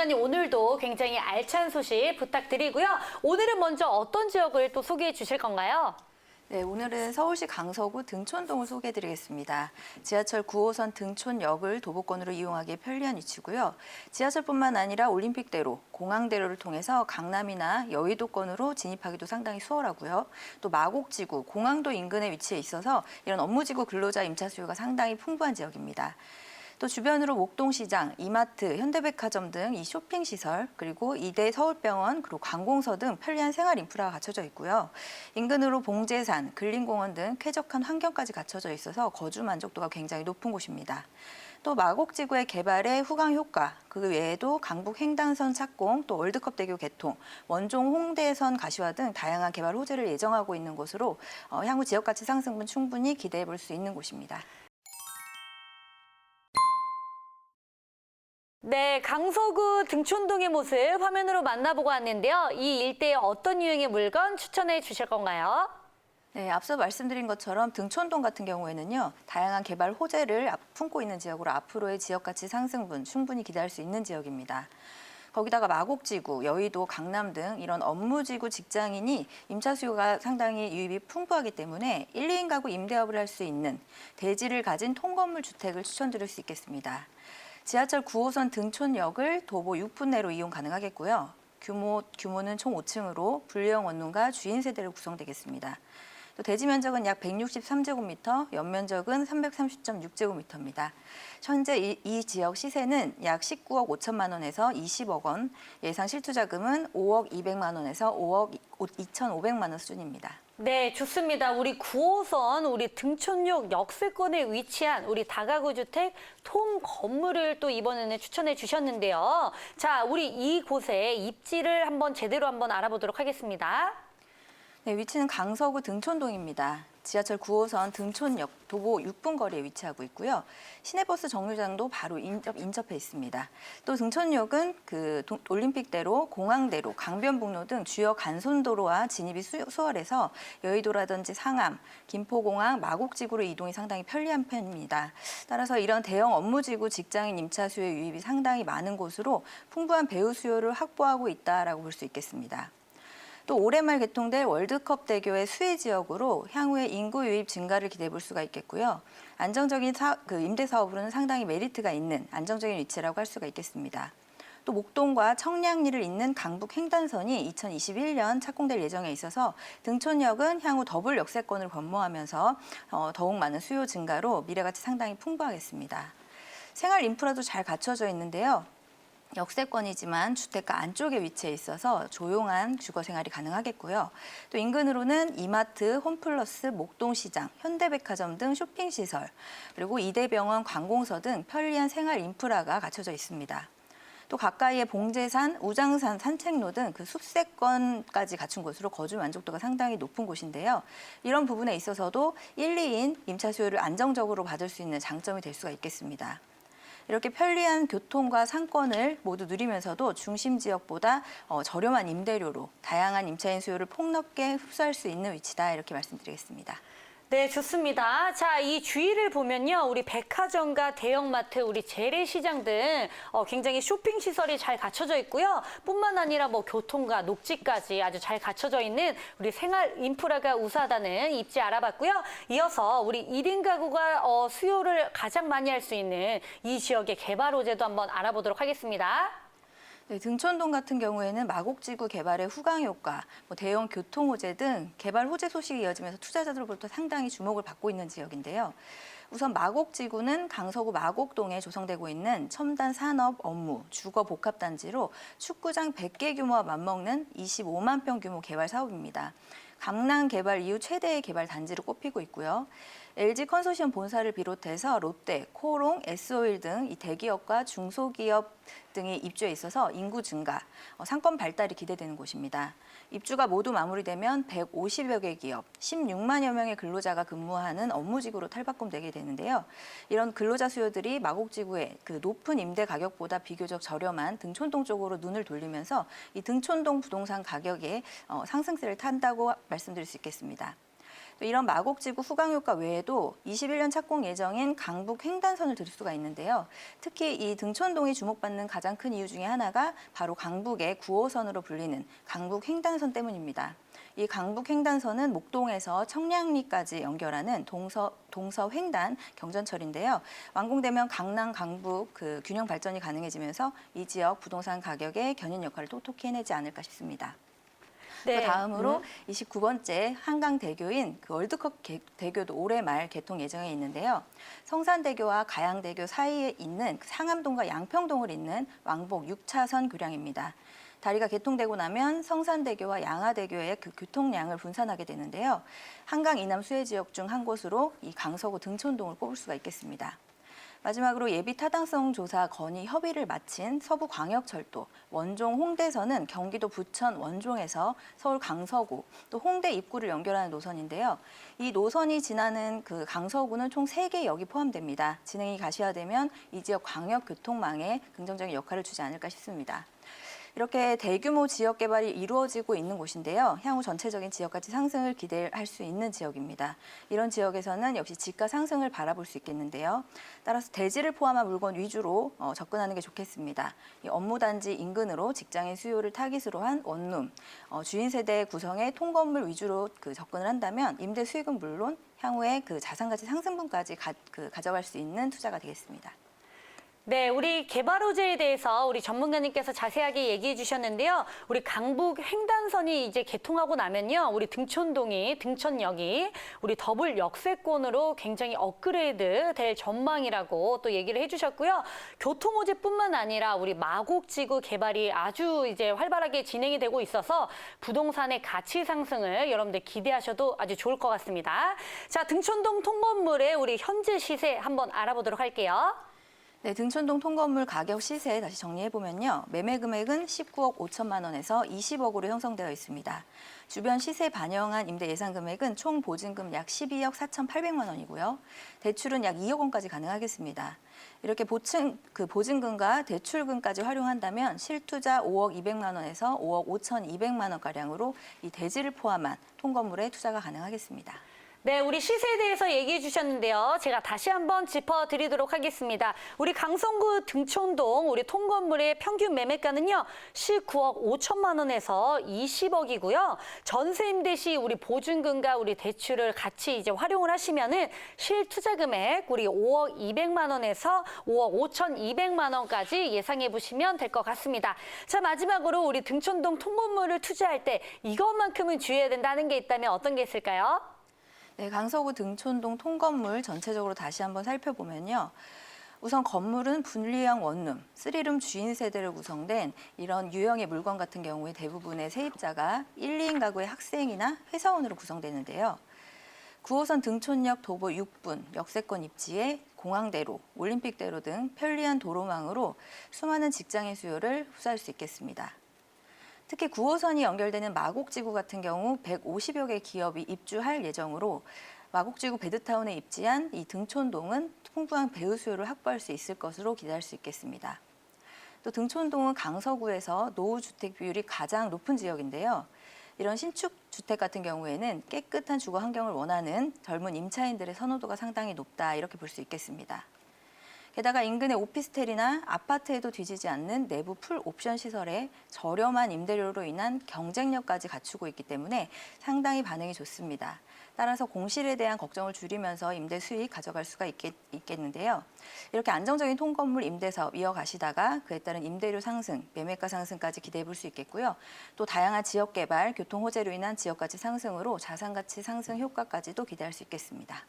부장님 오늘도 굉장히 알찬 소식 부탁드리고요. 오늘은 먼저 어떤 지역을 또 소개해 주실 건가요? 네, 오늘은 서울시 강서구 등촌동을 소개해드리겠습니다. 지하철 9호선 등촌역을 도보권으로 이용하기에 편리한 위치고요. 지하철뿐만 아니라 올림픽대로, 공항대로를 통해서 강남이나 여의도권으로 진입하기도 상당히 수월하고요. 또 마곡지구, 공항도 인근에 위치해 있어서 이런 업무지구 근로자 임차 수요가 상당히 풍부한 지역입니다. 또 주변으로 목동시장, 이마트, 현대백화점 등 이 쇼핑시설, 그리고 이대 서울병원, 그리고 관공서 등 편리한 생활 인프라가 갖춰져 있고요. 인근으로 봉제산, 근린공원 등 쾌적한 환경까지 갖춰져 있어서 거주 만족도가 굉장히 높은 곳입니다. 또 마곡지구의 개발의 후광 효과, 그 외에도 강북 횡단선 착공, 또 월드컵대교 개통, 원종 홍대선 가시화 등 다양한 개발 호재를 예정하고 있는 곳으로 향후 지역가치 상승분 충분히 기대해 볼 수 있는 곳입니다. 네, 강서구 등촌동의 모습 화면으로 만나보고 왔는데요. 이 일대에 어떤 유형의 물건 추천해 주실 건가요? 네, 앞서 말씀드린 것처럼 등촌동 같은 경우에는요, 다양한 개발 호재를 품고 있는 지역으로 앞으로의 지역가치 상승분 충분히 기대할 수 있는 지역입니다. 거기다가 마곡지구, 여의도, 강남 등 이런 업무지구 직장인이 임차 수요가 상당히 유입이 풍부하기 때문에 1, 2인 가구 임대업을 할 수 있는 대지를 가진 통건물 주택을 추천드릴 수 있겠습니다. 지하철 9호선 등촌역을 도보 6분 내로 이용 가능하겠고요. 규모는 총 5층으로 분리형 원룸과 주인 세대로 구성되겠습니다. 또 대지 면적은 약 163제곱미터, 연면적은 330.6제곱미터입니다. 현재 이 지역 시세는 약 19억 5천만 원에서 20억 원, 예상 실투자금은 5억 200만 원에서 5억 2,500만 원 수준입니다. 네, 좋습니다. 우리 9호선, 우리 등촌역 역세권에 위치한 우리 다가구 주택 통 건물을 또 이번에는 추천해 주셨는데요. 자, 우리 이곳의 입지를 제대로 알아보도록 하겠습니다. 네, 위치는 강서구 등촌동입니다. 지하철 9호선 등촌역 도보 6분 거리에 위치하고 있고요. 시내버스 정류장도 바로 인접해 있습니다. 또 등촌역은 올림픽대로, 공항대로, 강변북로 등 주요 간선도로와 진입이 수월해서 여의도라든지 상암, 김포공항, 마곡지구로 이동이 상당히 편리한 편입니다. 따라서 이런 대형 업무지구 직장인 임차 수요 유입이 상당히 많은 곳으로 풍부한 배우 수요를 확보하고 있다라고 볼 수 있겠습니다. 또 올해 말 개통될 월드컵 대교의 수혜 지역으로 향후에 인구 유입 증가를 기대해 볼 수가 있겠고요. 안정적인 임대 사업으로는 상당히 메리트가 있는 안정적인 위치라고 할 수가 있겠습니다. 또 목동과 청량리를 잇는 강북 횡단선이 2021년 착공될 예정에 있어서 등촌역은 향후 더블 역세권을 권모하면서 더욱 많은 수요 증가로 미래가치 상당히 풍부하겠습니다. 생활 인프라도 잘 갖춰져 있는데요. 역세권이지만 주택가 안쪽에 위치해 있어서 조용한 주거 생활이 가능하겠고요. 또 인근으로는 이마트, 홈플러스, 목동시장, 현대백화점 등 쇼핑시설, 그리고 이대병원, 관공서 등 편리한 생활 인프라가 갖춰져 있습니다. 또 가까이에 봉제산, 우장산, 산책로 등 숲세권까지 갖춘 곳으로 거주 만족도가 상당히 높은 곳인데요. 이런 부분에 있어서도 1, 2인 임차 수요를 안정적으로 받을 수 있는 장점이 될 수가 있겠습니다. 이렇게 편리한 교통과 상권을 모두 누리면서도 중심 지역보다 저렴한 임대료로 다양한 임차인 수요를 폭넓게 흡수할 수 있는 위치다, 이렇게 말씀드리겠습니다. 네, 좋습니다. 자, 이 주위를 보면요. 우리 백화점과 대형마트, 우리 재래시장 등 굉장히 쇼핑시설이 잘 갖춰져 있고요. 뿐만 아니라 교통과 녹지까지 아주 잘 갖춰져 있는 우리 생활 인프라가 우수하다는 입지 알아봤고요. 이어서 우리 1인 가구가 수요를 가장 많이 할 수 있는 이 지역의 개발 호재도 한번 알아보도록 하겠습니다. 네, 등촌동 같은 경우에는 마곡지구 개발의 후광 효과, 대형 교통 호재 등 개발 호재 소식이 이어지면서 투자자들로부터 상당히 주목을 받고 있는 지역인데요. 우선 마곡지구는 강서구 마곡동에 조성되고 있는 첨단 산업, 업무, 주거 복합단지로 축구장 100개 규모와 맞먹는 25만 평 규모 개발 사업입니다. 강남 개발 이후 최대의 개발 단지로 꼽히고 있고요. LG 컨소시엄 본사를 비롯해서 롯데, 코롱, S-오일 등 이 대기업과 중소기업 등이 입주해 있어서 인구 증가, 상권 발달이 기대되는 곳입니다. 입주가 모두 마무리되면 150여 개 기업, 16만여 명의 근로자가 근무하는 업무지구로 탈바꿈되게 되는데요. 이런 근로자 수요들이 마곡지구의 높은 임대 가격보다 비교적 저렴한 등촌동 쪽으로 눈을 돌리면서 이 등촌동 부동산 가격의 상승세를 탄다고 말씀드릴 수 있겠습니다. 또 이런 마곡지구 후광 효과 외에도 21년 착공 예정인 강북 횡단선을 들을 수가 있는데요. 특히 이 등촌동이 주목받는 가장 큰 이유 중에 하나가 바로 강북의 9호선으로 불리는 강북 횡단선 때문입니다. 이 강북 횡단선은 목동에서 청량리까지 연결하는 동서 횡단 경전철인데요. 완공되면 강남, 강북 균형 발전이 가능해지면서 이 지역 부동산 가격의 견인 역할을 톡톡히 해내지 않을까 싶습니다. 네. 또 다음으로 29번째 한강대교인 월드컵 대교도 올해 말 개통 예정에 있는데요. 성산대교와 가양대교 사이에 있는 상암동과 양평동을 잇는 왕복 6차선 교량입니다. 다리가 개통되고 나면 성산대교와 양화대교의 그 교통량을 분산하게 되는데요. 한강 이남 수해 지역 중 한 곳으로 이 강서구 등촌동을 꼽을 수가 있겠습니다. 마지막으로 예비 타당성 조사 건의 협의를 마친 서부광역철도 원종 홍대선은 경기도 부천 원종에서 서울 강서구 또 홍대 입구를 연결하는 노선인데요. 이 노선이 지나는 그 강서구는 총 3개 역이 포함됩니다. 진행이 가시화되면 이 지역 광역 교통망에 긍정적인 역할을 주지 않을까 싶습니다. 이렇게 대규모 지역 개발이 이루어지고 있는 곳인데요. 향후 전체적인 지역 가치 상승을 기대할 수 있는 지역입니다. 이런 지역에서는 역시 집가 상승을 바라볼 수 있겠는데요. 따라서 대지를 포함한 물건 위주로 접근하는 게 좋겠습니다. 이 업무단지 인근으로 직장인 수요를 타깃으로 한 원룸, 주인 세대 구성의 통건물 위주로 접근을 한다면 임대 수익은 물론 향후에 자산 가치 상승분까지 가져갈 수 있는 투자가 되겠습니다. 네, 우리 개발 호재에 대해서 우리 전문가님께서 자세하게 얘기해 주셨는데요. 우리 강북 횡단선이 이제 개통하고 나면요. 우리 등촌역이 우리 더블 역세권으로 굉장히 업그레이드 될 전망이라고 또 얘기를 해 주셨고요. 교통 호재뿐만 아니라 우리 마곡지구 개발이 아주 이제 활발하게 진행이 되고 있어서 부동산의 가치 상승을 여러분들 기대하셔도 아주 좋을 것 같습니다. 자, 등촌동 통건물의 우리 현재 시세 한번 알아보도록 할게요. 네, 등촌동 통건물 가격 시세 다시 정리해보면요. 매매 금액은 19억 5천만 원에서 20억으로 형성되어 있습니다. 주변 시세 반영한 임대 예상 금액은 총 보증금 약 12억 4,800만 원이고요. 대출은 약 2억 원까지 가능하겠습니다. 이렇게 보증금과 대출금까지 활용한다면 실투자 5억 200만 원에서 5억 5,200만 원가량으로 이 대지를 포함한 통건물에 투자가 가능하겠습니다. 네, 우리 시세에 대해서 얘기해 주셨는데요. 제가 다시 한번 짚어드리도록 하겠습니다. 우리 강성구 등촌동 우리 통건물의 평균 매매가는요. 19억 5천만 원에서 20억이고요. 전세 임대 시 우리 보증금과 우리 대출을 같이 이제 활용을 하시면은 실투자 금액 우리 5억 200만 원에서 5억 5,200만 원까지 예상해 보시면 될 것 같습니다. 자, 마지막으로 우리 등촌동 통건물을 투자할 때 이것만큼은 주의해야 된다는 게 있다면 어떤 게 있을까요? 네, 강서구 등촌동 통건물 전체적으로 다시 한번 살펴보면요. 우선 건물은 분리형 원룸, 3룸 주인 세대로 구성된 이런 유형의 물건 같은 경우에 대부분의 세입자가 1, 2인 가구의 학생이나 회사원으로 구성되는데요. 9호선 등촌역 도보 6분, 역세권 입지에 공항대로, 올림픽대로 등 편리한 도로망으로 수많은 직장인 수요를 흡수할 수 있겠습니다. 특히 9호선이 연결되는 마곡지구 같은 경우 150여 개 기업이 입주할 예정으로 마곡지구 베드타운에 입지한 이 등촌동은 풍부한 배우 수요를 확보할 수 있을 것으로 기대할 수 있겠습니다. 또 등촌동은 강서구에서 노후주택 비율이 가장 높은 지역인데요. 이런 신축 주택 같은 경우에는 깨끗한 주거 환경을 원하는 젊은 임차인들의 선호도가 상당히 높다 이렇게 볼 수 있겠습니다. 게다가 인근의 오피스텔이나 아파트에도 뒤지지 않는 내부 풀 옵션 시설에 저렴한 임대료로 인한 경쟁력까지 갖추고 있기 때문에 상당히 반응이 좋습니다. 따라서 공실에 대한 걱정을 줄이면서 임대 수익 가져갈 수가 있겠는데요. 이렇게 안정적인 통건물 임대 사업 이어가시다가 그에 따른 임대료 상승, 매매가 상승까지 기대해 볼 수 있겠고요. 또 다양한 지역 개발, 교통 호재로 인한 지역 가치 상승으로 자산 가치 상승 효과까지도 기대할 수 있겠습니다.